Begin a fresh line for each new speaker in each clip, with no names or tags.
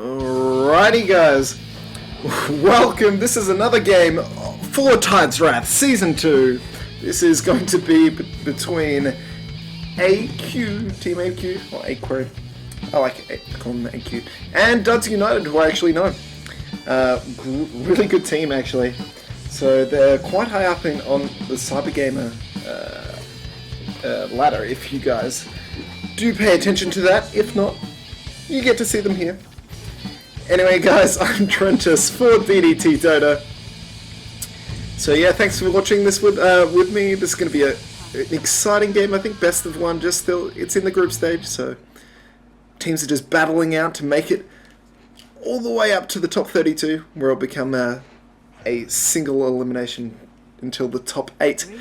Alrighty guys, welcome. This is another game for Tide's Wrath Season 2. This is going to be between AQ, Team AQ, or AQ, I like to call them AQ, and Duds United, who I actually know. Really good team actually. So they're quite high up on the Cybergamer ladder if you guys do pay attention to that. If not, you get to see them here. Anyway guys, I'm Trentus for DDTDota. So yeah, thanks for watching this with me. This is going to be an exciting game. I think best of one. It's in the group stage, so teams are just battling out to make it all the way up to the top 32, where it'll become a single elimination until the top 8.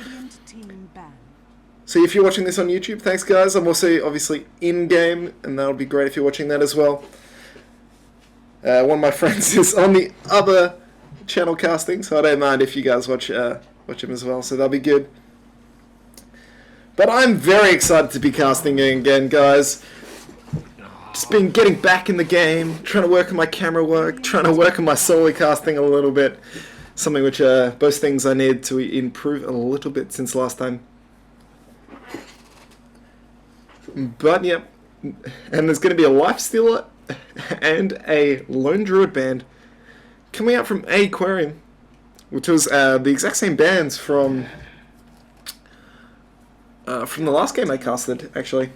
So if you're watching this on YouTube, thanks guys. I'm also obviously in-game, and that'll be great if you're watching that as well. One of my friends is on the other channel casting, so I don't mind if you guys watch him as well, so that'll be good. But I'm very excited to be casting again, guys. Just been getting back in the game, trying to work on my camera work, trying to work on my solo casting a little bit. Something which, both things I need to improve a little bit since last time. But, yep. And there's going to be a Life Stealer and a Lone Druid band coming out from Aquarium, which was the exact same bands from the last game I casted, actually.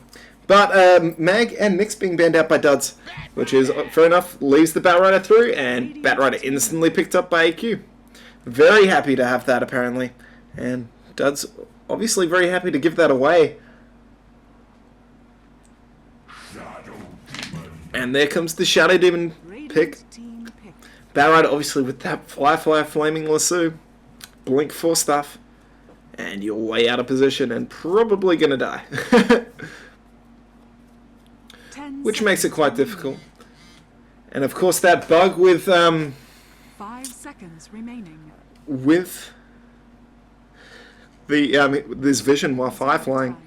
But Mag and Nick's being banned out by Duds, which is, fair enough, leaves the Batrider through, and Batrider instantly picked up by AQ. Very happy to have that, apparently. And Duds obviously very happy to give that away. And there comes the Shadow Demon pick. Batrider obviously with that Fly Flaming Lasso. Blink 4 stuff. And you're way out of position and probably going to die. Which makes it quite difficult. And of course that bug with 5
seconds remaining.
With the this vision while fire flying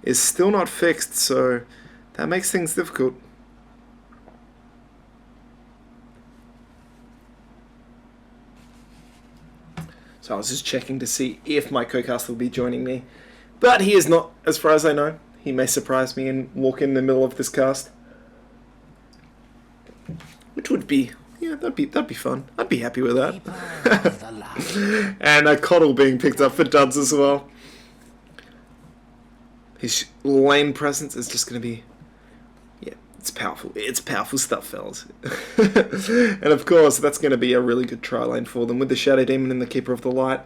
is still not fixed, so that makes things difficult. So I was just checking to see if my co-caster will be joining me, but he is not, as far as I know. He may surprise me and walk in the middle of this cast, which would be, yeah, that'd be fun. I'd be happy with that. And a Coddle being picked up for Duds as well. His lane presence is just going to be, yeah, it's powerful. It's powerful stuff, fellas. And of course, that's going to be a really good try lane for them with the Shadow Demon and the Keeper of the Light.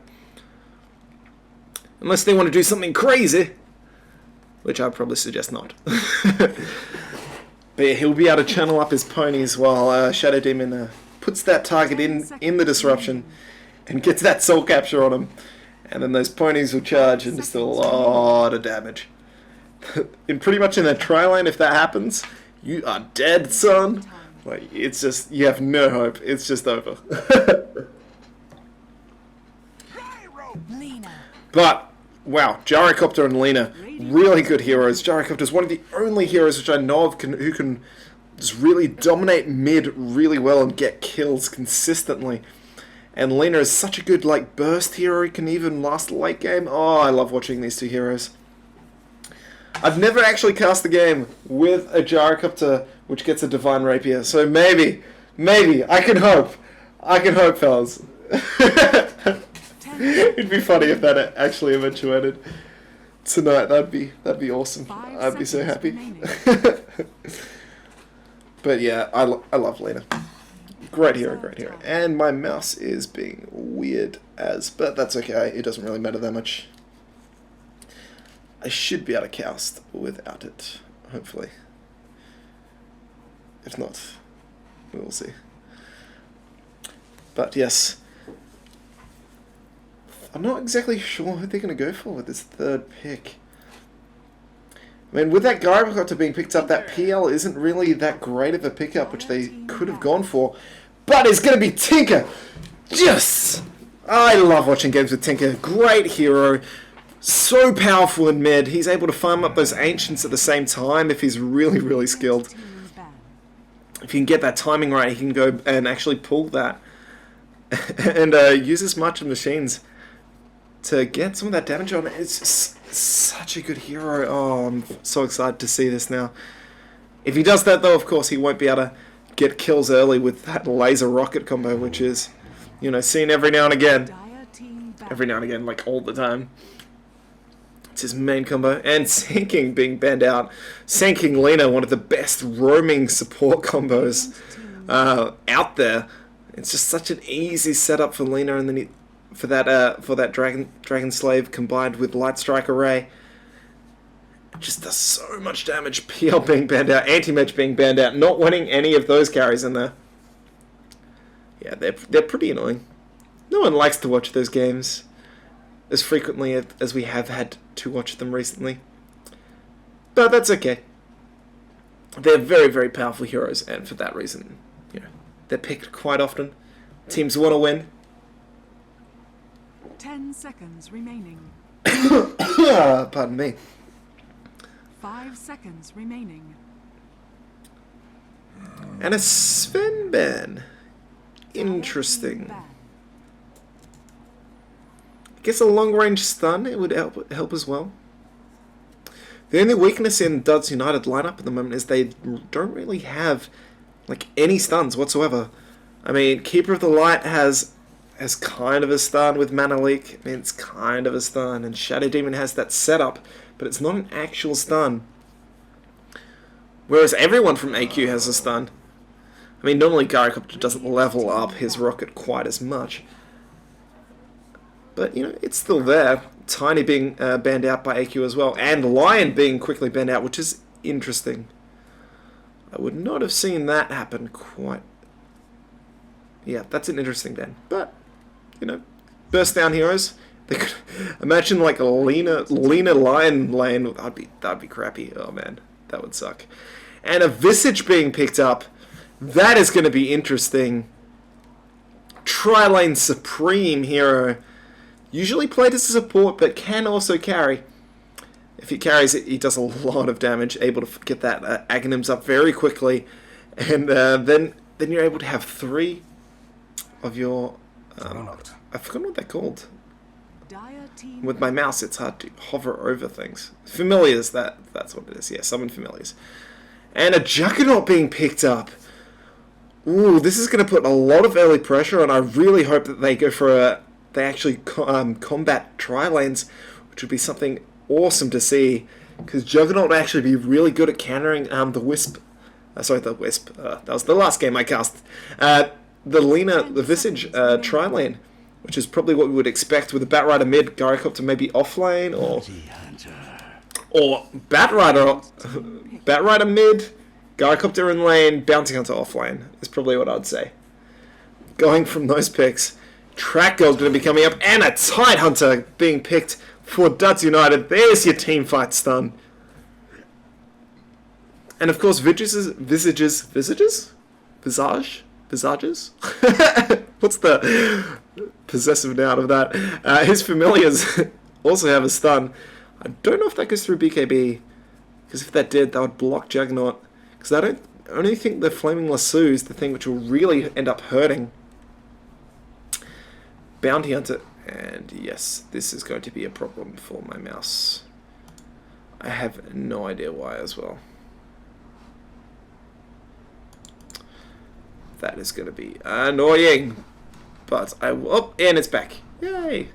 Unless they want to do something crazy, which I'd probably suggest not. But yeah, he'll be able to channel up his ponies while Shadow Demon puts that target in the disruption and gets that soul capture on him. And then those ponies will charge and just do a lot of damage. Pretty much in that try lane, if that happens, you are dead, son. Like, it's just, you have no hope. It's just over. But, wow, Gyrocopter and Lena, really good heroes. Gyrocopter is one of the only heroes which I know of who can just really dominate mid really well and get kills consistently. And Lena is such a good like burst hero, who can even last late game. Oh, I love watching these two heroes. I've never actually cast a game with a Gyrocopter which gets a Divine Rapier, so maybe, I can hope, fellas. It'd be funny if that actually eventuated tonight. That'd be awesome. I'd be so happy. But yeah, I love Lena. Great hero. And my mouse is being weird but that's okay. It doesn't really matter that much. I should be able to cast without it, hopefully. If not, we will see. But yes, I'm not exactly sure who they're going to go for with this third pick. I mean, with that Gyrocopter being picked up, that PL isn't really that great of a pickup, which they could have gone for. But it's going to be Tinker! Yes! I love watching games with Tinker. Great hero. So powerful in mid. He's able to farm up those Ancients at the same time if he's really, really skilled. if you can get that timing right, he can go and actually pull that and use as much of machines to get some of that damage on. It's just such a good hero. Oh, I'm so excited to see this now. If he does that, though, of course, he won't be able to get kills early with that laser rocket combo, which is, you know, seen every now and again. Every now and again, like all the time. It's his main combo. And Sinking being banned out. Sinking Lina, one of the best roaming support combos out there. It's just such an easy setup for Lina, and then for that Dragon Slave combined with Light Strike Array. It just does so much damage. PL being banned out, Anti-Mage being banned out, not winning any of those carries in there. Yeah, they're pretty annoying. No one likes to watch those games as frequently as we have had to watch them recently. But that's okay. They're very, very powerful heroes, and for that reason, you know, they're picked quite often. Teams want to win.
10 seconds remaining.
Pardon me.
5 seconds remaining.
And a Sven ban. Interesting. I guess a long-range stun, it would help as well. The only weakness in Duds United lineup at the moment is they don't really have like any stuns whatsoever. I mean, Keeper of the Light has kind of a stun with Mana Leak. I mean, it's kind of a stun, and Shadow Demon has that setup, but it's not an actual stun. Whereas everyone from AQ has a stun. I mean, normally Gyrocopter doesn't level up his rocket quite as much. But, you know, it's still there. Tiny being banned out by AQ as well, and Lion being quickly banned out, which is interesting. I would not have seen that happen quite. Yeah, that's an interesting ban. But, you know, burst down heroes. They could imagine like a Lina Lion lane. That'd be crappy. Oh man, that would suck. And a Visage being picked up. That is going to be interesting. Tri-lane Supreme hero. Usually played as a support, but can also carry. If he carries it, he does a lot of damage. Able to get that Aghanims up very quickly. And then you're able to have 3 of your... I've forgotten what they're called. With my mouse, it's hard to hover over things. Familiars, that's what it is. Yeah, summon familiars. And a Juggernaut being picked up. Ooh, this is going to put a lot of early pressure on. I really hope that they go for they actually combat tri-lanes, which would be something awesome to see. Because Juggernaut would actually be really good at countering the Wisp. The Wisp. That was the last game I cast. The Visage tri-lane. Which is probably what we would expect with a Batrider mid, Gyrocopter maybe offlane, or Batrider mid, Gyrocopter in lane, Bounty Hunter offlane is probably what I'd say. Going from those picks, Track Girl's going to be coming up, and a Tidehunter being picked for Duds United. There's your team fight stun. And of course, Visages? What's the possessive noun of that? His familiars also have a stun. I don't know if that goes through BKB, because if that did, that would block Juggernaut. Because I only think the Flaming Lasso is the thing which will really end up hurting Bounty Hunter. And yes, this is going to be a problem for my mouse. I have no idea why as well. That is going to be annoying. But I will... Oh, and it's back. Yay.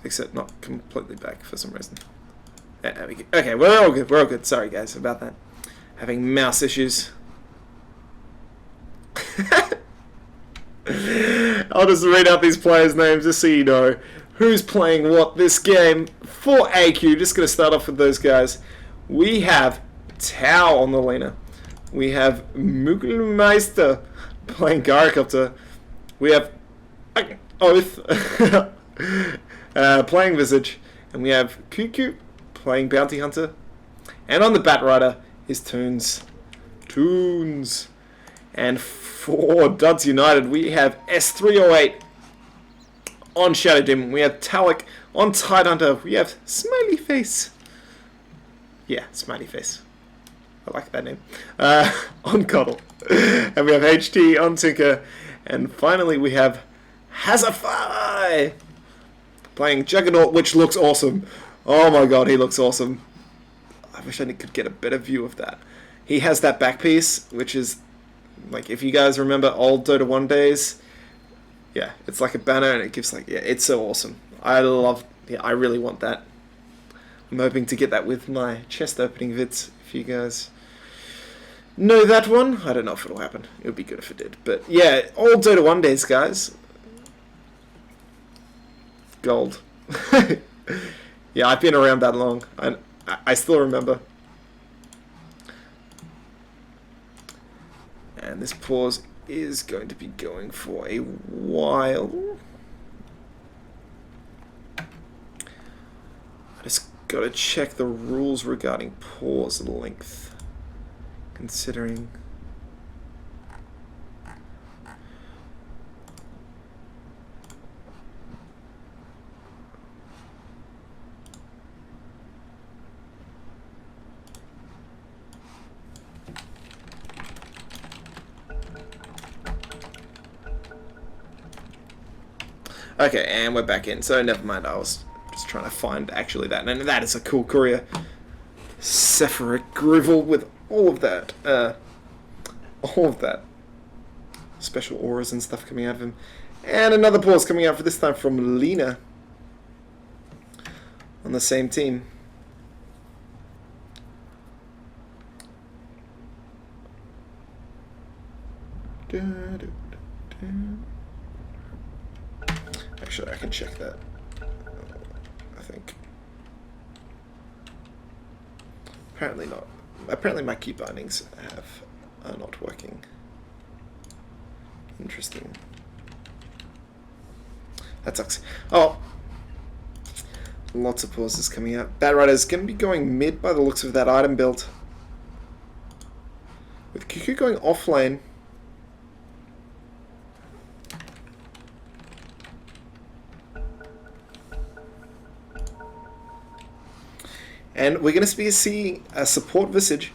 Except not completely back for some reason. Okay, we're all good. We're all good. Sorry, guys, about that. Having mouse issues. I'll just read out these players' names just so you know who's playing what this game for AQ. Just going to start off with those guys. We have Tau on the laner. We have Mugelmeister playing Gyrocopter. We have Oath playing Visage. And we have QQ playing Bounty Hunter. And on the Batrider is Toons. And for Duds United, we have S308 on Shadow Demon. We have Talik on Tidehunter. We have Smiley Face. Yeah, Smiley Face. I like that name. On Coddle. And we have HT on Tinker. And finally we have Hazafai playing Juggernaut, which looks awesome. Oh my god, he looks awesome. I wish I could get a better view of that. He has that back piece, which is, like, if you guys remember old Dota 1 days, yeah, it's like a banner and it gives, like, yeah, it's so awesome. I really want that. I'm hoping to get that with my chest opening vids, if you guys know that one. I don't know if it'll happen. It would be good if it did. But yeah, old Dota 1 days, guys. Gold. Yeah, I've been around that long. I still remember. And this pause is going to be going for a while. I just got to check the rules regarding pause length. Considering... Okay, and we're back in, so never mind, I was just trying to find actually that, and that is a cool courier. Sephiric Grivel with all of that special auras and stuff coming out of him. And another pause coming out for this time from Lena on the same team. Actually, I can check that. I think. Apparently not. Apparently my key bindings are not working. Interesting. That sucks. Oh. Lots of pauses coming out. Bad Rider's going to be going mid by the looks of that item build. With Cuckoo going off lane. And we're going to be seeing a support Visage.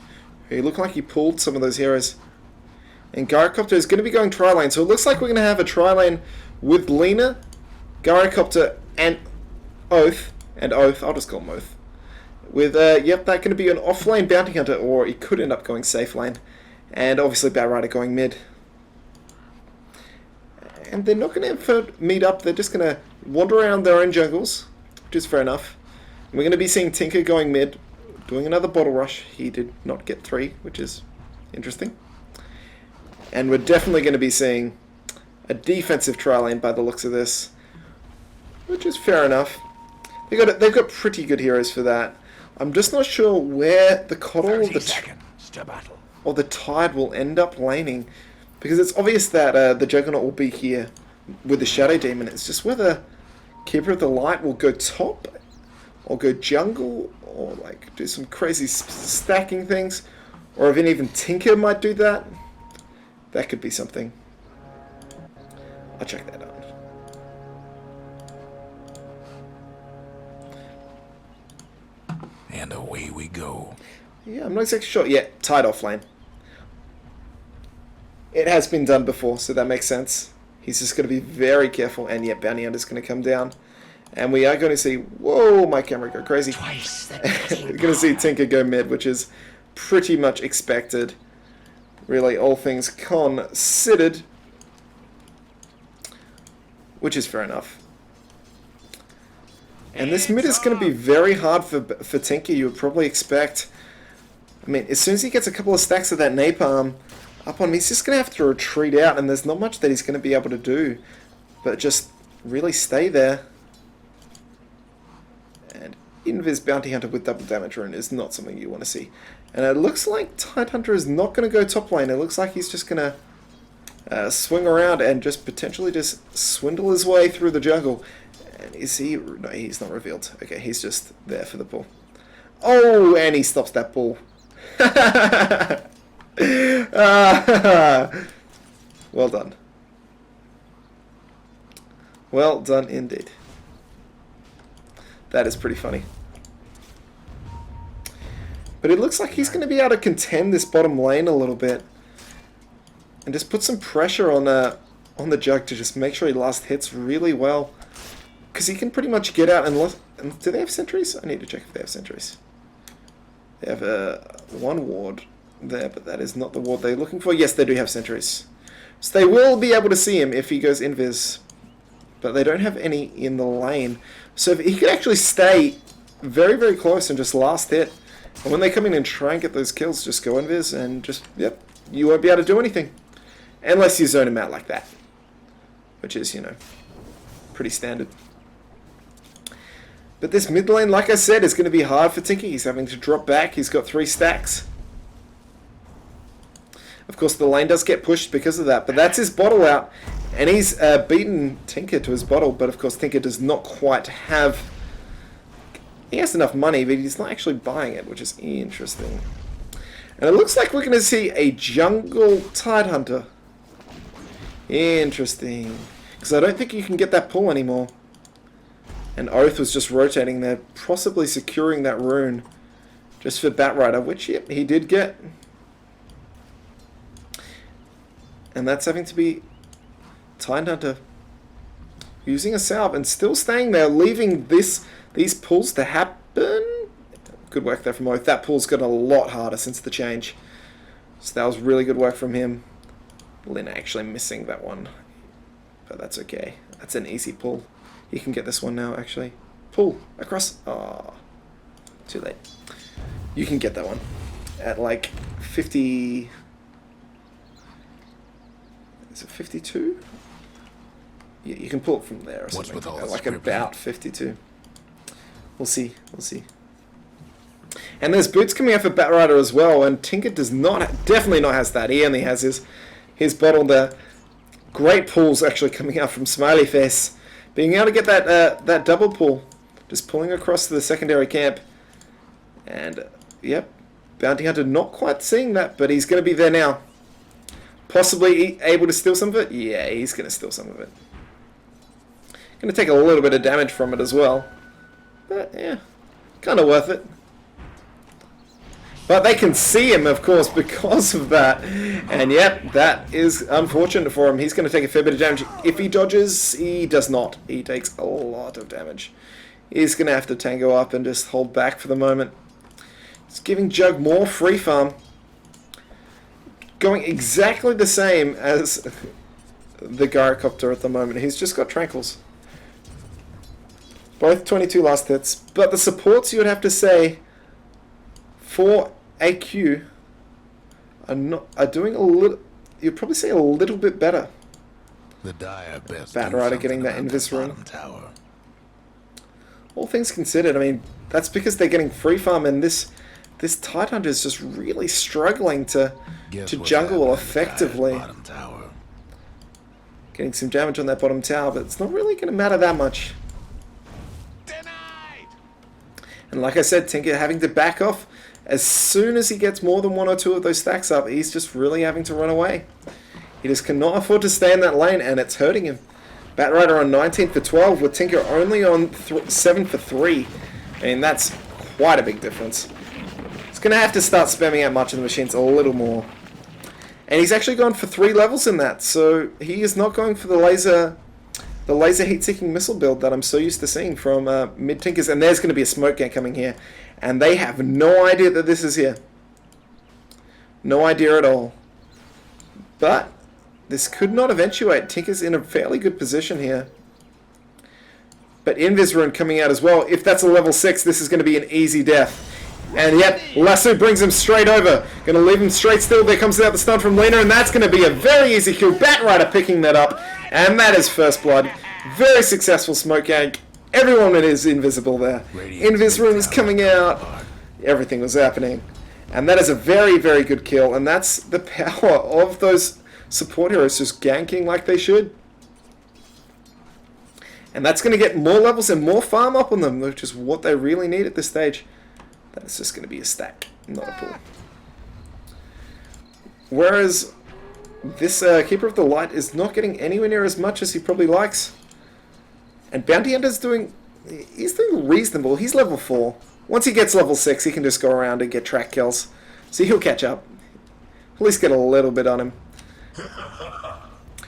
He looked like he pulled some of those heroes. And Gyrocopter is going to be going tri-lane. So it looks like we're going to have a tri-lane with Lena, Gyrocopter, and Oath. And Oath, I'll just call him Oath. With, yep, that's going to be an off-lane Bounty Hunter, or he could end up going safe lane. And obviously Bat Rider going mid. And they're not going to meet up. They're just going to wander around their own jungles, which is fair enough. We're going to be seeing Tinker going mid, doing another bottle rush. He did not get 3, which is interesting. And we're definitely going to be seeing a defensive tri-lane by the looks of this, which is fair enough. They've got pretty good heroes for that. I'm just not sure where the Coddle or the Tide will end up laning, because it's obvious that the Juggernaut will be here with the Shadow Demon. It's just whether Keeper of the Light will go top, or go jungle, or like do some crazy stacking things, or even Tinker might do that. That could be something. I'll check that out.
And away we go.
Yeah, I'm not exactly sure. Yeah, Tide offlane. It has been done before, so that makes sense. He's just going to be very careful, and yeah, Bounty Hunter's going to come down. And we are going to see, whoa, my camera go crazy. We're going to see Tinker go mid, which is pretty much expected. Really, all things considered. Which is fair enough. And this mid is going to be very hard for Tinker, you would probably expect. I mean, as soon as he gets a couple of stacks of that Napalm up on him, he's just going to have to retreat out, and there's not much that he's going to be able to do. But just really stay there. And Invis Bounty Hunter with double damage rune is not something you want to see. And it looks like Tidehunter is not going to go top lane. It looks like he's just going to swing around and just potentially just swindle his way through the jungle. And is he? No, he's not revealed. Okay, he's just there for the pull. Oh, and he stops that pull. Well done. Well done indeed. That is pretty funny. But it looks like he's going to be able to contend this bottom lane a little bit. And just put some pressure on the Jug to just make sure he last hits really well. Because he can pretty much get out and... Do they have sentries? I need to check if they have sentries. They have one ward there, but that is not the ward they're looking for. Yes, they do have sentries. So they will be able to see him if he goes invis. But they don't have any in the lane. So if he could actually stay very, very close and just last hit. And when they come in and try and get those kills, just go invis and just, yep, you won't be able to do anything. Unless you zone him out like that. Which is, you know, pretty standard. But this mid lane, like I said, is going to be hard for Tinker. He's having to drop back. He's got 3 stacks. Of course, the lane does get pushed because of that. But that's his bottle out. And he's beaten Tinker to his bottle. But of course, Tinker does not quite have... He has enough money, but he's not actually buying it, which is interesting. And it looks like we're going to see a jungle Tidehunter. Interesting. Because I don't think you can get that pull anymore. And Oath was just rotating there, possibly securing that rune just for Batrider, which, yep, he did get. And that's having to be Tidehunter using a salve and still staying there, leaving these pulls to happen. Good work there from Oath. That pull's gotten a lot harder since the change. So that was really good work from him. Lynn actually missing that one. But that's okay. That's an easy pull. He can get this one now, actually. Pull across. Oh, too late. You can get that one at like 50. Is it 52? Yeah, you can pull it from there or something. Like about 52. We'll see. We'll see. And there's boots coming out for Batrider as well, and Tinker does not, definitely not has that. He only has his bottle there. Great pulls actually coming out from Smiley Face. Being able to get that double pull, just pulling across to the secondary camp. And, yep, Bounty Hunter not quite seeing that, but he's going to be there now. Possibly able to steal some of it? Yeah, he's going to steal some of it. Going to take a little bit of damage from it as well. But, yeah, kind of worth it. But they can see him, of course, because of that. And yep, that is unfortunate for him. He's going to take a fair bit of damage. If he dodges, he does not. He takes a lot of damage. He's going to have to tango up and just hold back for the moment. It's giving Jug more free farm. Going exactly the same as the Gyrocopter at the moment. He's just got Tranquils. Both 22 last hits. But the supports, you would have to say... for AQ are doing a little, you'd probably say a little bit better.
The dire best
Batrider getting that invis rune. All things considered, I mean, that's because they're getting free farm, and this Tidehunter is just really struggling to jungle effectively. Getting some damage on that bottom tower, but it's not really going to matter that much.
Denied.
And like I said, Tinker having to back off. As soon as he gets more than 1 or 2 of those stacks up, he's just really having to run away. He just cannot afford to stay in that lane, and it's hurting him. Batrider on 19 for 12, with Tinker only on 7 for 3. I mean, that's quite a big difference. He's going to have to start spamming out March of the Machines a little more. And he's actually gone for 3 levels in that, so he is not going for the laser heat-seeking missile build that I'm so used to seeing from mid-Tinkers. And there's going to be a smoke gang coming here. And they have no idea that this is here. No idea at all. But this could not eventuate. Tinker's in a fairly good position here. But Invis Rune coming out as well. If that's a level 6, this is going to be an easy death. And yep, Lasso brings him straight over. Going to leave him straight still. There comes out the stun from Lena, and that's going to be a very easy kill. Batrider picking that up. And that is first blood. Very successful smoke gank. Everyone is invisible there. Invis Rune is coming out. Everything was happening. And that is a very, very good kill. And that's the power of those support heroes just ganking like they should. And that's going to get more levels and more farm up on them, which is what they really need at this stage. That's just going to be a stack, not a pull. Whereas this Keeper of the Light is not getting anywhere near as much as he probably likes. And Bounty Hunter's he's doing reasonable. He's level 4. Once he gets level 6, he can just go around and get track kills. So he'll catch up. At least get a little bit on him.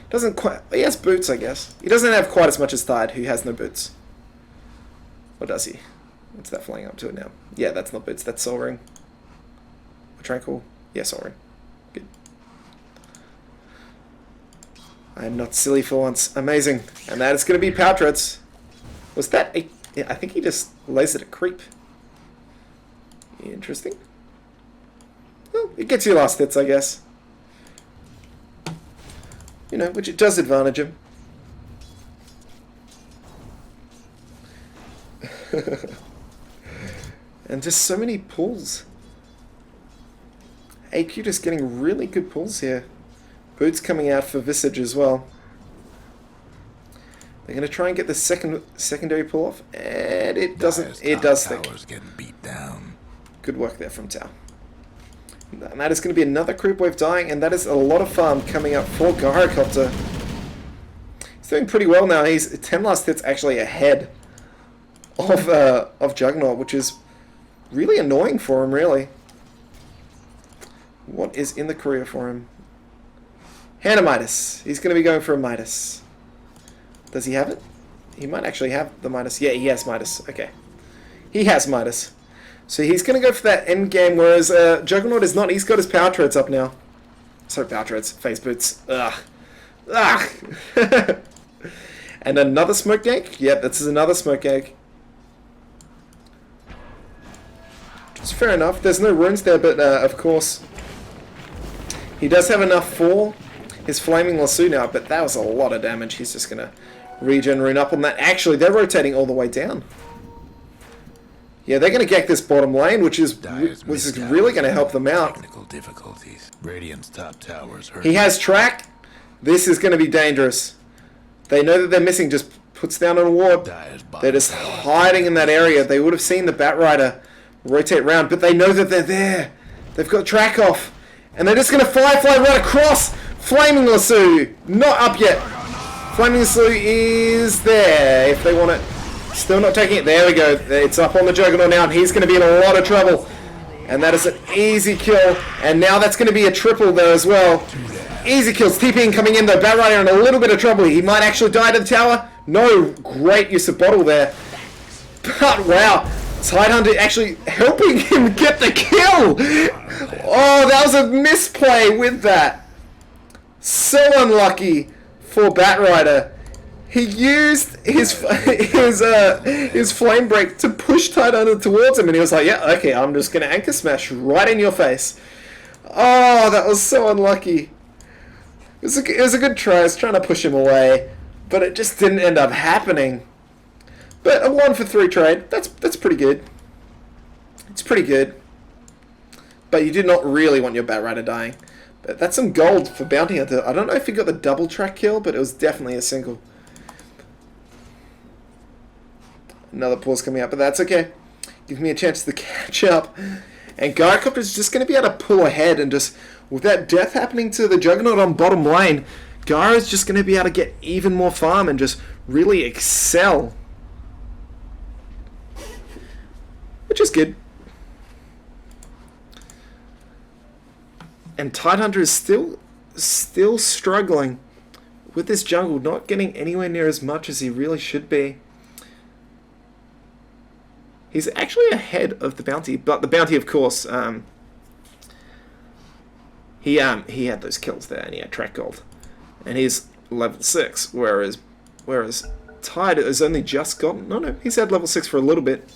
Doesn't quite... He has boots, I guess. He doesn't have quite as much as Tide, who has no boots. Or does he? What's that flying up to it now? Yeah, that's not boots. That's Soul Ring. Tranquil. Yeah, Soul Ring. Good. I am not silly for once. Amazing. And that is going to be Power Treads. Was that a... Yeah, I think he just lasered a creep. Interesting. Well, it gets you last hits, I guess. You know, which it does advantage him. And just so many pulls. AQ just getting really good pulls here. Boots coming out for Visage as well. They're going to try and get the secondary pull off, and it doesn't. It does think.
Getting beat down.
Good work there from Tau. And that is going to be another creep wave dying, and that is a lot of farm coming up for Gyrocopter. He's doing pretty well now. He's 10 last hits actually ahead of Juggernaut, which is really annoying for him, really. What is in the career for him? Hand of Midas. He's going to be going for a Midas. Does he have it? He might actually have the Midas. Yeah, he has Midas. Okay. He has Midas. So he's going to go for that end game, whereas Juggernaut is not. He's got his Power Treads up now. Sorry, Power Treads. Phase Boots. Ugh. Ugh. And another Smoke Egg? Yep, this is another Smoke Egg. It's fair enough. There's no runes there, but of course, he does have enough for his Flaming Lasso now, but that was a lot of damage. He's just going to regen rune up on that. Actually, they're rotating all the way down. Yeah, they're going to get this bottom lane, which is really going to help them out.
Technical difficulties. Radiant's top towers hurt.
He has track. This is going to be dangerous. They know that they're missing. Just puts down an ward. They're just hiding in that area. They would have seen the Batrider rotate round, but they know that they're there. They've got track off. And they're just going to Firefly right across. Flaming Lasso. Not up yet. Flaming Lasso is there if they want it. Still not taking it. There we go. It's up on the Juggernaut now, and he's going to be in a lot of trouble. And that is an easy kill. And now that's going to be a triple there as well. Easy kills. TPing coming in, though. Batrider in a little bit of trouble. He might actually die to the tower. No. Great use of bottle there. But, wow. Tidehunter actually helping him get the kill. Oh, that was a misplay with that. So unlucky for Batrider. He used his flame break to push Tidehunter towards him, and he was like, yeah, okay, I'm just going to anchor smash right in your face. Oh, that was so unlucky. It was a good try. I was trying to push him away, but it just didn't end up happening. But a 1 for 3 trade, that's pretty good. It's pretty good. But you did not really want your Batrider dying. But that's some gold for Bounty Hunter. I don't know if he got the double track kill, but it was definitely a single. Another pause coming up, but that's okay. Gives me a chance to catch up. And Gyrocopter is just going to be able to pull ahead, and just, with that death happening to the Juggernaut on bottom lane, Gyro's just going to be able to get even more farm and just really excel. Which is good. And Tidehunter is still struggling with this jungle, not getting anywhere near as much as he really should be. He's actually ahead of the Bounty, but the Bounty, of course, he had those kills there, and he had track gold, and he's level 6, whereas Tide has only just gotten. No, he's had level 6 for a little bit.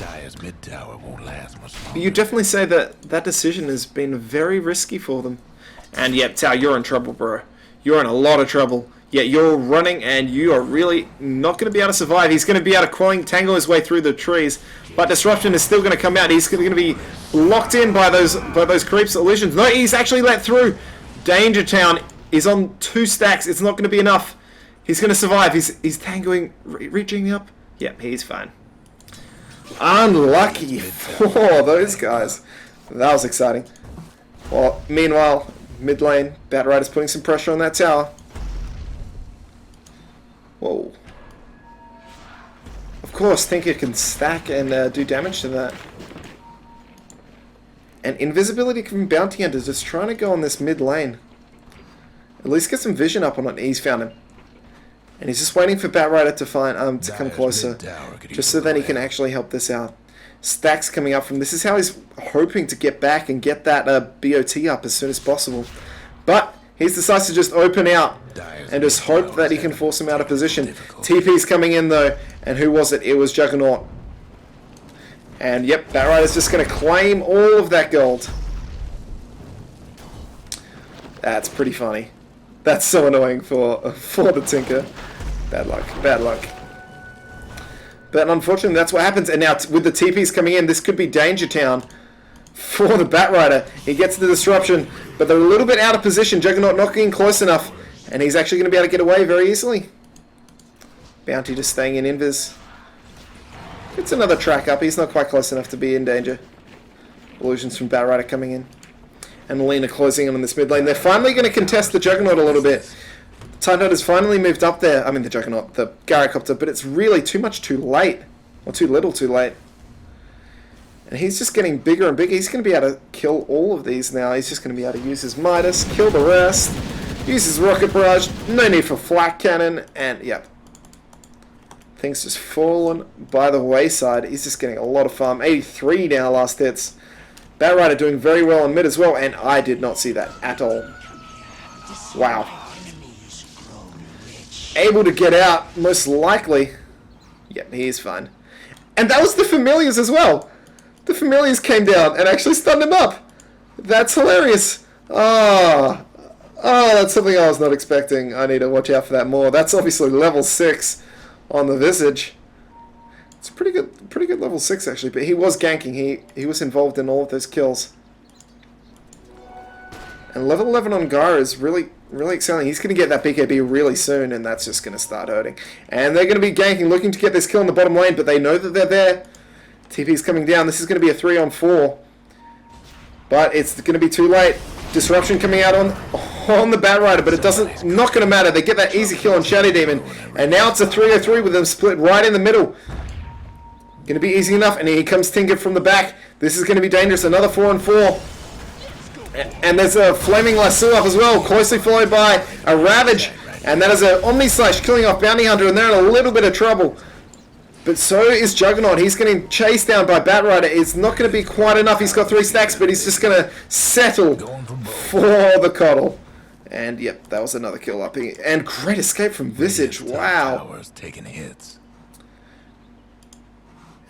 Dire's mid tower won't last much longer.
But you definitely say that decision has been very risky for them. And yeah, Tao, you're in trouble, bro. You're in a lot of trouble. Yeah, you're running, and you are really not going to be able to survive. He's going to be able to tangle his way through the trees, but Disruption is still going to come out. He's going to be locked in by those creeps, illusions. No, he's actually let through. Danger Town is on 2 stacks. It's not going to be enough. He's going to survive. He's tangling, reaching up. Yep, he's fine. Unlucky for those guys. That was exciting. Well, meanwhile, mid lane, Batrider's putting some pressure on that tower. Whoa. Of course, Tinker can stack and do damage to that. And invisibility from Bounty Hunter just trying to go on this mid lane. At least get some vision up on it. He's found him. And he's just waiting for Batrider to find to come closer. Just so that he can actually help this out. Stacks coming up from this is how he's hoping to get back and get that BOT up as soon as possible. But he decides to just open out and just hope that he can force him out of position. TP's coming in though, and who was it? It was Juggernaut. And yep, Batrider's just going to claim all of that gold. That's pretty funny. That's so annoying for the Tinker. Bad luck, bad luck. But unfortunately, that's what happens. And now, with the TPs coming in, this could be Danger Town for the Batrider. He gets the disruption, but they're a little bit out of position. Juggernaut not getting close enough, and he's actually going to be able to get away very easily. Bounty just staying in invis. It's another track up. He's not quite close enough to be in danger. Illusions from Batrider coming in. And Lena closing in on this mid lane. They're finally going to contest the Juggernaut a little bit. Tideknight has finally moved up there. I mean the Juggernaut, the Gyrocopter, but it's really too much too late. Or too little too late. And he's just getting bigger and bigger. He's going to be able to kill all of these now. He's just going to be able to use his Midas, kill the rest, use his Rocket Barrage, no need for Flak Cannon, and yep. Things just fallen by the wayside. He's just getting a lot of farm. 83 now last hits. Batrider doing very well on mid as well, and I did not see that at all. Wow. Able to get out, most likely. Yep, he is fine. And that was the Familiars as well. The Familiars came down and actually stunned him up. That's hilarious. Oh, that's something I was not expecting. I need to watch out for that more. That's obviously level 6 on the Visage. It's pretty good level 6 actually, but he was ganking. He was involved in all of those kills. And level 11 on Gara is really excelling. He's going to get that BKB really soon, and that's just going to start hurting. And they're going to be ganking, looking to get this kill in the bottom lane, but they know that they're there. TP's coming down. This is going to be a 3-on-4. But it's going to be too late. Disruption coming out on the Batrider, but it doesn't, not going to matter. They get that easy kill on Shadow Demon. And now it's a 3-0-3 with them split right in the middle. Going to be easy enough, and here comes Tinker from the back. This is going to be dangerous. Another 4-on-4. And there's a Flaming Lasso up as well, closely followed by a Ravage. And that is an Omni Slash killing off Bounty Hunter, and they're in a little bit of trouble. But so is Juggernaut. He's getting chased down by Batrider. It's not going to be quite enough. He's got 3 stacks, but he's just going to settle for the Coddle. And yep, that was another kill up. And great escape from Visage. Wow.
Taking hits.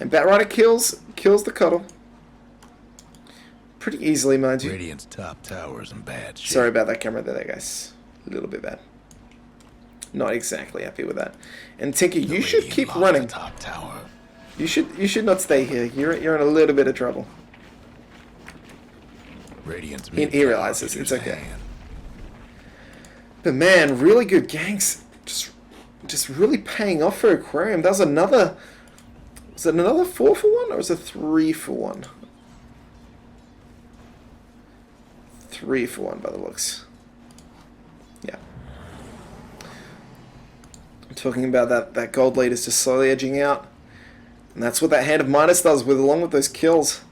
And Batrider kills the Coddle. Pretty easily, mind you.
Radiant's top tower's in bad shape.
Sorry about that camera there, guys. A little bit bad. Not exactly happy with that. And Tinker, you should keep running.
Top tower.
You should not stay here. You're in a little bit of trouble.
Radiant's
He realizes it's okay. But man, really good ganks. Just really paying off for Aquarium. That was another. Was it another 4-for-1 or was it 3-for-1? 3-for-1 by the looks. Yeah. I'm talking about that gold lead is just slowly edging out. And that's what that Hand of Midas does along with those kills.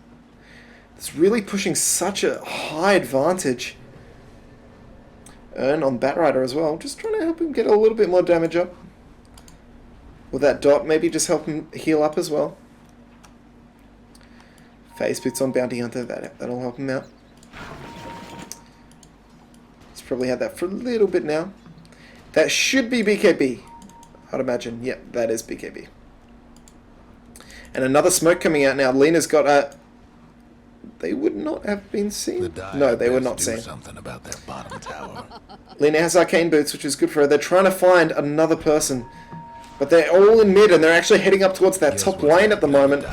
It's really pushing such a high advantage. Earn on Batrider as well. Just trying to help him get a little bit more damage up. With that dot, maybe just help him heal up as well. Phase boots on Bounty Hunter, that'll help him out. He's probably had that for a little bit now. That should be BKB, I'd imagine. Yep, that is BKB. And another smoke coming out now. Lena's got a... They would not have been seen. No, they were not seen.
Something about their bottom tower.
Lena has arcane boots, which is good for her. They're trying to find another person. But they're all in mid, and they're actually heading up towards that top lane at the moment.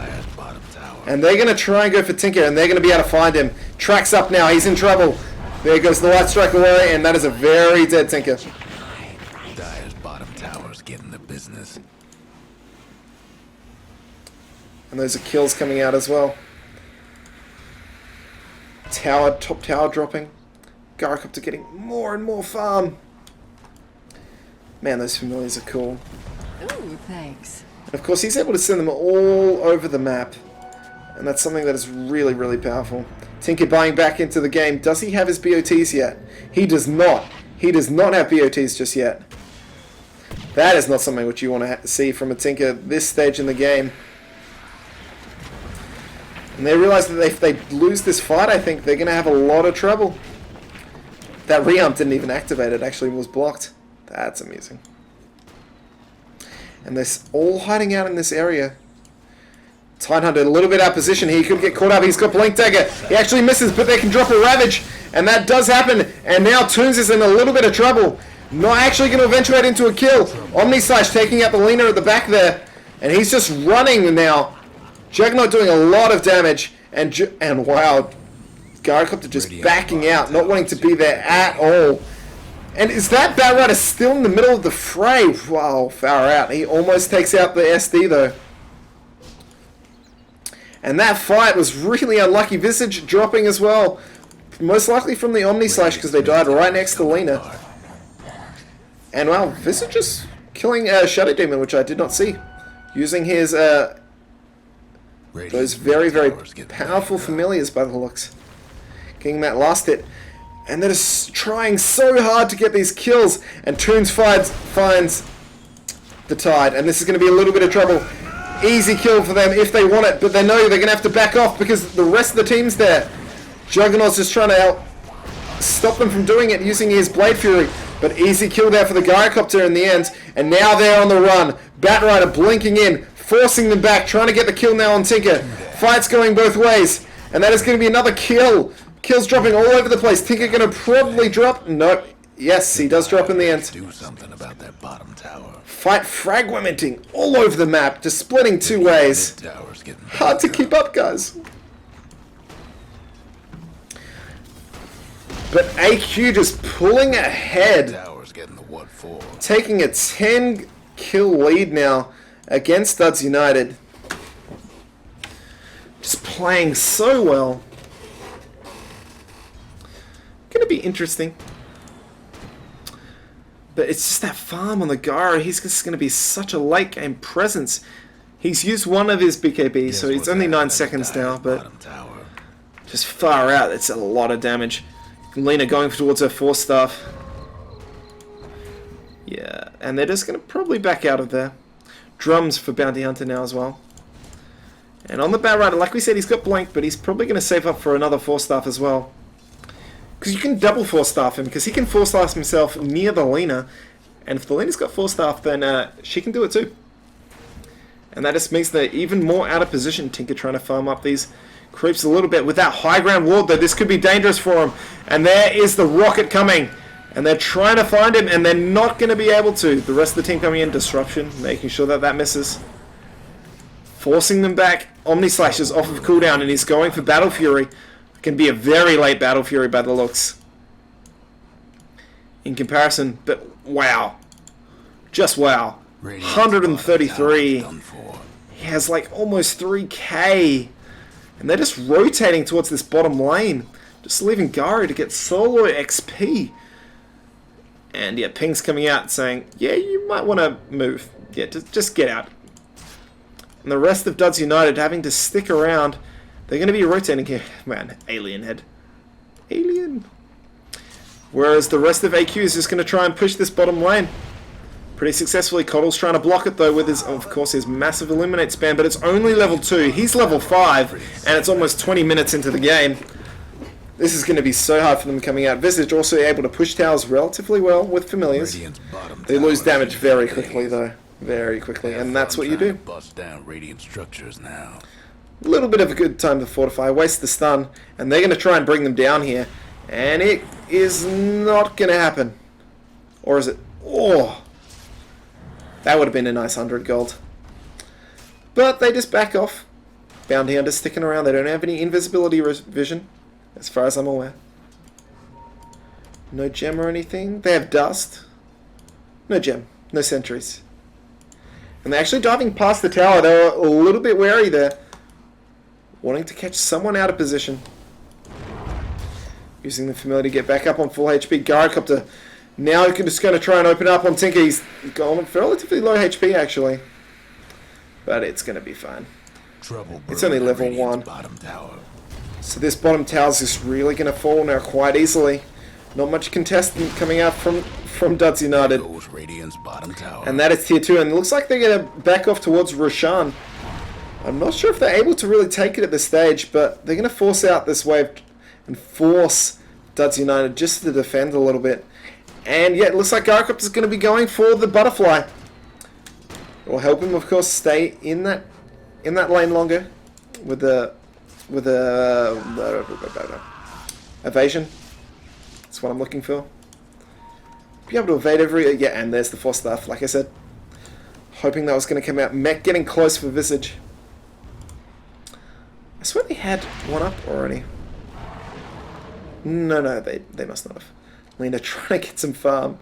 And they're going to try and go for Tinker, and they're going to be able to find him. Track's up now. He's in trouble. There goes the Light Strike away, and that is a very dead Tinker.
Dire's bottom tower's getting the business.
And those are kills coming out as well. Top tower dropping. Gyrocopter getting more and more farm. Man, those Familiars are cool.
Ooh, thanks.
Of course, he's able to send them all over the map. And that's something that is really, really powerful. Tinker buying back into the game. Does he have his BOTs yet? He does not. He does not have BOTs just yet. That is not something which you want to see from a Tinker this stage in the game. And they realize that if they lose this fight, I think they're going to have a lot of trouble. That re-ump didn't even activate. It actually was blocked. That's amusing. And they're all hiding out in this area. Tidehunter a little bit out of position. He could get caught up. He's got Blink Dagger. He actually misses, but they can drop a Ravage. And that does happen. And now Toons is in a little bit of trouble. Not actually going to eventuate into a kill. Omni Slash taking out the Lina at the back there. And he's just running now. Juggernaut doing a lot of damage. And wow, Gyrocopter just backing out, not wanting to be there at all. And is that Batrider still in the middle of the fray? Wow, far out. He almost takes out the SD though. And that fight was really unlucky. Visage dropping as well. Most likely from the Omni Slash because they died right next to Lina. And wow, Visage is killing Shadow Demon, which I did not see. Using his those very, very powerful familiars by the looks. Getting that last hit. And they're just trying so hard to get these kills. And Toons finds the Tide. And this is going to be a little bit of trouble. Easy kill for them if they want it. But they know they're going to have to back off because the rest of the team's there. Juggernaut's just trying to help stop them from doing it using his Blade Fury. But easy kill there for the Gyrocopter in the end. And now they're on the run. Batrider blinking in. Forcing them back. Trying to get the kill now on Tinker. Fight's going both ways. And that is going to be another kill. Kills dropping all over the place. Tinker going to probably drop. Nope. Yes, he does drop in the end.
Do something about that bottom tower.
Fight fragmenting all over the map. Just splitting two ways. Hard to keep up, guys. But AQ just pulling ahead. Taking a 10 kill lead now against Duds United. Just playing so well. Gonna be interesting. But it's just that farm on the Gyro. He's just going to be such a late game presence. He's used one of his BKB, so it's only 9 seconds now, but just far out. It's a lot of damage. Lina going towards her 4-staff. Yeah, and they're just going to probably back out of there. Drums for Bounty Hunter now as well. And on the Batrider, like we said, he's got Blank, but he's probably going to save up for another 4-staff as well. Because you can double 4-staff him, because he can 4-staff himself near the Lina. And if the Lina's got 4-staff, then she can do it too. And that just makes they're even more out of position. Tinker trying to farm up these creeps a little bit. With that high ground ward, though, this could be dangerous for him. And there is the rocket coming. And they're trying to find him, and they're not going to be able to. The rest of the team coming in, disruption, making sure that that misses. Forcing them back. Omni Slash is off of cooldown, and he's going for Battle Fury. Can be a very late Battle Fury by the looks. In comparison, but wow. Just wow. 133. He has like almost 3k. And they're just rotating towards this bottom lane. Just leaving Gyro to get solo XP. And yeah, Ping's coming out saying, yeah, you might want to move. Yeah, just get out. And the rest of Duds United having to stick around. They're going to be rotating here. Man, alien head. Alien. Whereas the rest of AQ is just going to try and push this bottom lane. Pretty successfully. Coddle's trying to block it though with his, of course, his massive Illuminate spam. But it's only level 2. He's level 5. And it's almost 20 minutes into the game. This is going to be so hard for them coming out. Visage also able to push towers relatively well with familiars. They lose damage very quickly though. Very quickly. And that's what you do.
Bust down Radiant structures now.
A little bit of a good time to fortify, waste the stun, and they're going to try and bring them down here. And it is not going to happen. Or is it? Oh! That would have been a nice 100 gold. But they just back off. Bounty Hunter sticking around. They don't have any invisibility vision, as far as I'm aware. No gem or anything. They have dust. No gem. No sentries. And they're actually diving past the tower. They were a little bit wary there. Wanting to catch someone out of position. Using the familiar to get back up on full HP. Gyrocopter now just going to try and open up on Tinker. He's gone relatively low HP actually. but it's going to be fine.
Trouble
It's only
brewing at
level
Radiant's
1.
Bottom tower.
So this bottom tower is just really going to fall now quite easily. Not much contestant coming out from Duds United.
Goes Radiant's bottom tower.
And that is tier 2. And it looks like they're going to back off towards Roshan. I'm not sure if they're able to really take it at this stage, but they're going to force out this wave and force Duds United just to defend a little bit. And yeah, it looks like Gyrocopter's going to be going for the butterfly. It will help him, of course, stay in that lane longer with the evasion. That's what I'm looking for. Be able to evade every... Yeah, and there's the force staff, like I said. Hoping that was going to come out. Mech getting close for Visage. I swear they had one up already. No, they must not have. Lena trying to get some farm.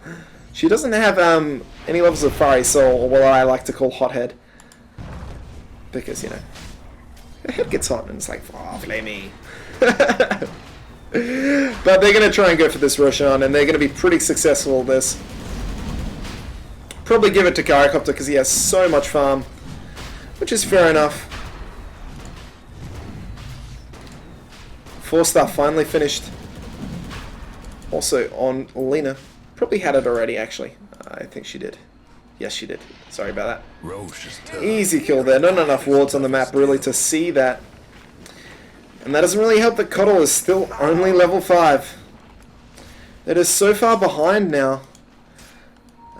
She doesn't have any levels of Fiery Soul, or what I like to call Hothead. Because, you know, her head gets hot and it's like, oh, flamey. But they're going to try and go for this Roshan, and they're going to be pretty successful at this. Probably give it to Gyrocopter because he has so much farm, which is fair enough. 4-star finally finished. Also on Lena. Probably had it already, actually. I think she did. Yes, she did. Sorry about that.
Roche is tough.
Easy kill there. Not enough wards on the map really to see that. And that doesn't really help that Coddle is still only level 5. It is so far behind now.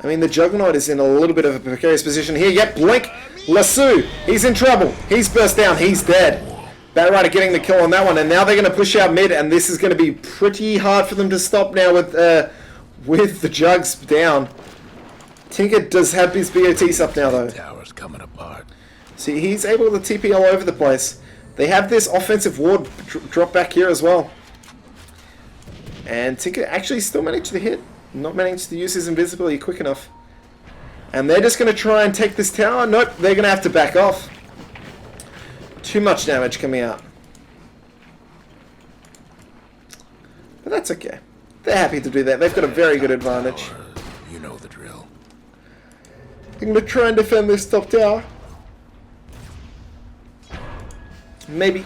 I mean, the Juggernaut is in a little bit of a precarious position here. Yep, Blink. Lasso. He's in trouble. He's burst down. He's dead. Batrider getting the kill on that one. And now they're going to push out mid. And this is going to be pretty hard for them to stop now with the Jugs down. Tinker does have his BOTs up now, though.
Tower's coming apart.
See, he's able to TP all over the place. They have this offensive ward drop back here as well. And Tinker actually still managed to hit. Not managed to use his invisibility quick enough. And they're just going to try and take this tower. Nope, they're going to have to back off. Too much damage coming out. But that's okay. They're happy to do that. They've got a very good advantage.
You know the drill.
I'm going to try and defend this top tower. Maybe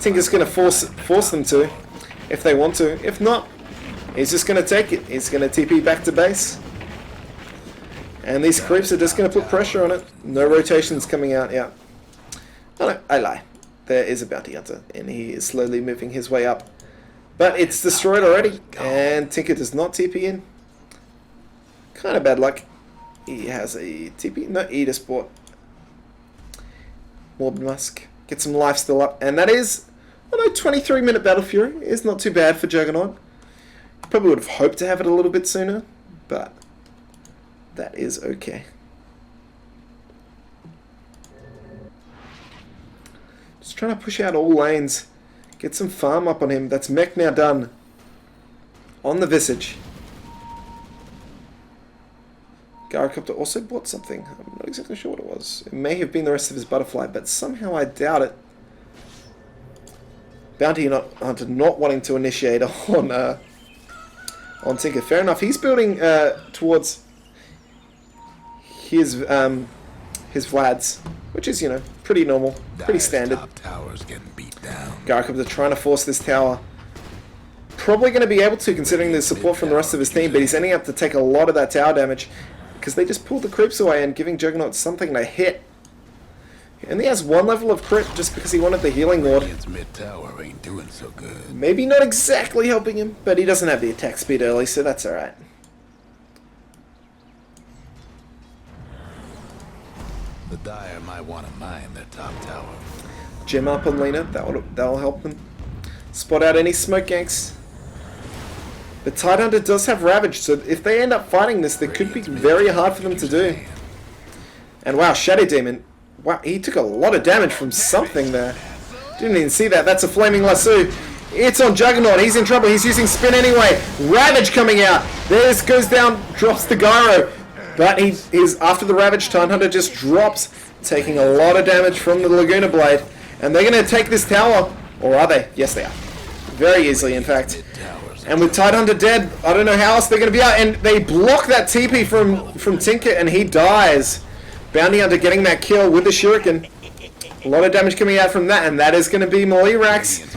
Tinker's going to force them to, if they want to. If not, he's just going to take it. He's going to TP back to base. And these creeps are just going to put pressure on it. No rotations coming out, yeah. Oh no, I lie. There is a bounty hunter, and he is slowly moving his way up. But it's destroyed already, and Tinker does not TP in. Kind of bad luck. He has a TP, no, Eda Sport. Morbid Musk. Get some life still up, and that is, I know, 23-minute Battle Fury is not too bad for Juggernaut. Probably would have hoped to have it a little bit sooner, but that is okay. Just trying to push out all lanes. Get some farm up on him. That's mech now done. On the Visage. Gyrocopter also bought something. I'm not exactly sure what it was. It may have been the rest of his butterfly, but somehow I doubt it. Bounty Hunter not wanting to initiate on Tinker. Fair enough. He's building towards his Vlads, which is, you know, pretty normal, pretty standard.
Top tower's getting beat down.
Gyrocopter trying to force this tower. Probably going to be able to, considering the support from the rest of his team, but he's ending up to take a lot of that tower damage because they just pulled the creeps away and giving Juggernaut something to hit. And he has one level of crit just because he wanted the healing ward.
Radiant's mid tower ain't doing so good.
Maybe not exactly helping him, but he doesn't have the attack speed early, so that's alright.
The Dire might want to mine their top tower.
Gem up on Lena, that'll help them. Spot out any smoke ganks. But Tidehunter does have Ravage, so if they end up fighting this, it could be very hard for them to do. And wow, Shadow Demon. Wow, he took a lot of damage from something there. Didn't even see that. That's a Flaming Lasso. It's on Juggernaut. He's in trouble. He's using Spin anyway. Ravage coming out. This goes down, drops the Gyro. But he's after the Ravage. Tidehunter just drops, taking a lot of damage from the Laguna Blade. And they're going to take this tower. Or are they? Yes, they are. Very easily, in fact. And with Tidehunter dead, I don't know how else they're going to be out. And they block that TP from Tinker, and he dies. Bounty Hunter getting that kill with the Shuriken. A lot of damage coming out from that, and that is going to be melee racks.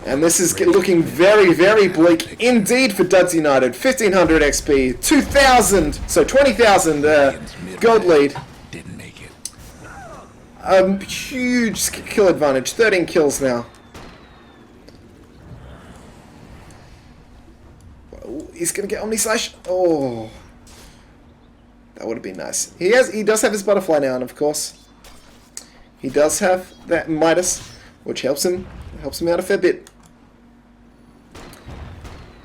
And this is looking very, very bleak indeed for Duds United. 1500 XP, 2000, so 20,000 gold lead.
Didn't make it.
Huge kill advantage, 13 kills now. He's going to get Omni Slash. Oh, that would have been nice. He does have his butterfly now, and of course, he does have that Midas, which helps him out a fair bit.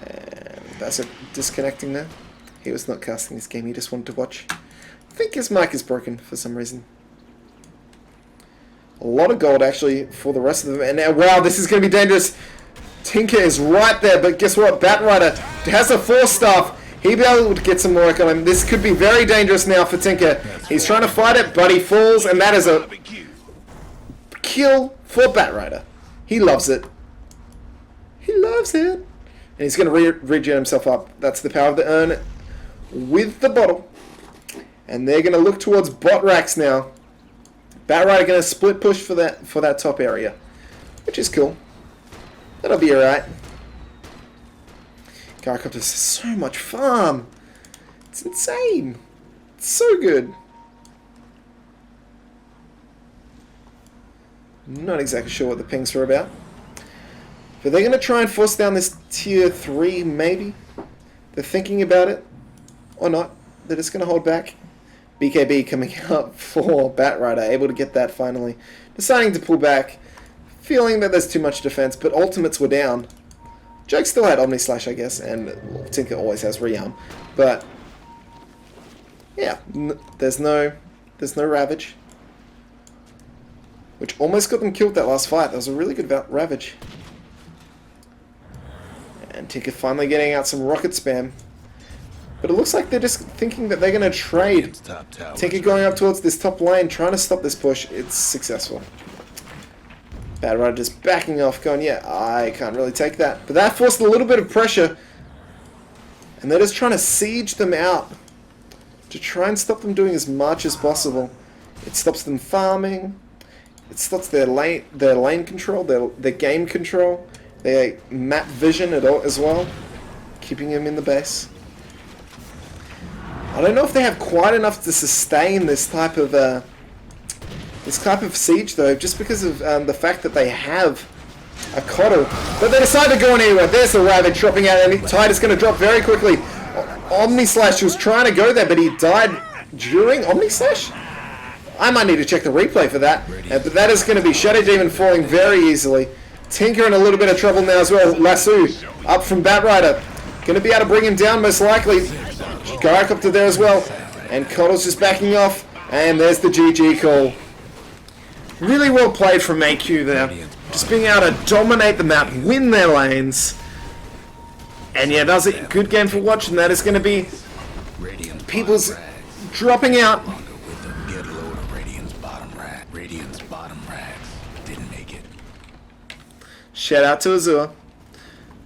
And that's it, disconnecting there. He was not casting this game, he just wanted to watch. I think his mic is broken for some reason. A lot of gold actually for the rest of them. And now, wow, this is going to be dangerous. Tinker is right there, but guess what? Batrider has a 4-staff. He'll be able to get some work on him. This could be very dangerous now for Tinker. He's trying to fight it, but he falls, and that is a kill for Batrider. He loves it. He loves it. And he's going to regen himself up. That's the power of the urn with the bottle. And they're going to look towards bot racks now. Batrider going to split push for that top area, which is cool. That'll be alright. Gyrocopters has so much farm. It's insane. It's so good. Not exactly sure what the pings were about. But they're going to try and force down this tier 3, maybe. They're thinking about it. Or not. They're just going to hold back. BKB coming up for Batrider. Able to get that finally. Deciding to pull back. Feeling that there's too much defense, but ultimates were down. Joke still had Omni Slash, I guess, and Tinker always has Rearm. But yeah, there's no Ravage, which almost got them killed that last fight. That was a really good Ravage. And Tinker finally getting out some rocket spam. But it looks like they're just thinking that they're going to trade. Tinker going up towards this top lane, trying to stop this push. It's successful. Batrider just backing off, going, yeah, I can't really take that. But that forced a little bit of pressure. And they're just trying to siege them out to try and stop them doing as much as possible. It stops them farming. It stops their lane control, their game control, their map vision as well, keeping them in the base. I don't know if they have quite enough to sustain this type of siege, though, just because of the fact that they have a Coddle. But they decide to go in anywhere. There's the Ravage dropping out, and Tide is going to drop very quickly. Omni Slash was trying to go there, but he died during Omni Slash? I might need to check the replay for that. But that is going to be Shadow Demon falling very easily. Tinker in a little bit of trouble now as well. Lasso up from Batrider. Going to be able to bring him down most likely. Gyrocopter there as well. And Coddle's just backing off. And there's the GG call. Really well played from AQ there. Just being able to dominate the map, win their lanes. And yeah, that was a good game for watch, and that is going to be people's dropping out. Shout out to Azure.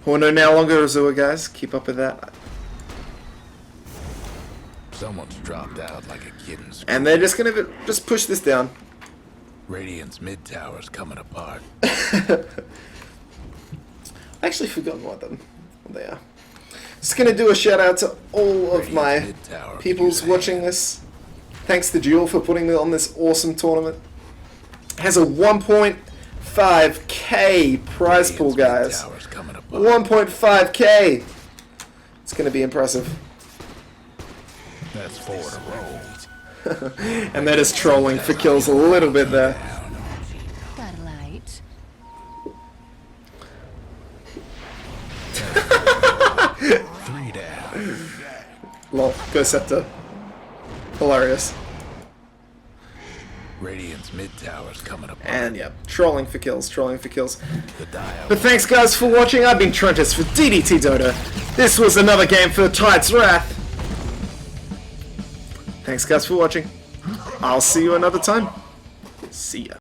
Who are no longer Azure, guys. Keep up with that.
Someone's dropped out like a kid in school.
And they're just going to just push this down.
Radiant's mid tower's coming apart.
I actually forgotten what they are. Just gonna do a shout out to all of my peoples watching this. Thanks to Jewel for putting me on this awesome tournament. It has a 1.5k prize pool, guys. 1.5k. It's gonna be impressive.
That's 4 in a row.
And they're just trolling for kills a little bit there.
Got a light.
3 down.
Lol, go Scepter. Hilarious.
Radiant's mid tower's coming apart.
And yeah, trolling for kills.
The dial.
But thanks guys for watching. I've been Trentus for DDTDota. This was another game for Tide's Wrath. Thanks guys for watching. I'll see you another time. See ya.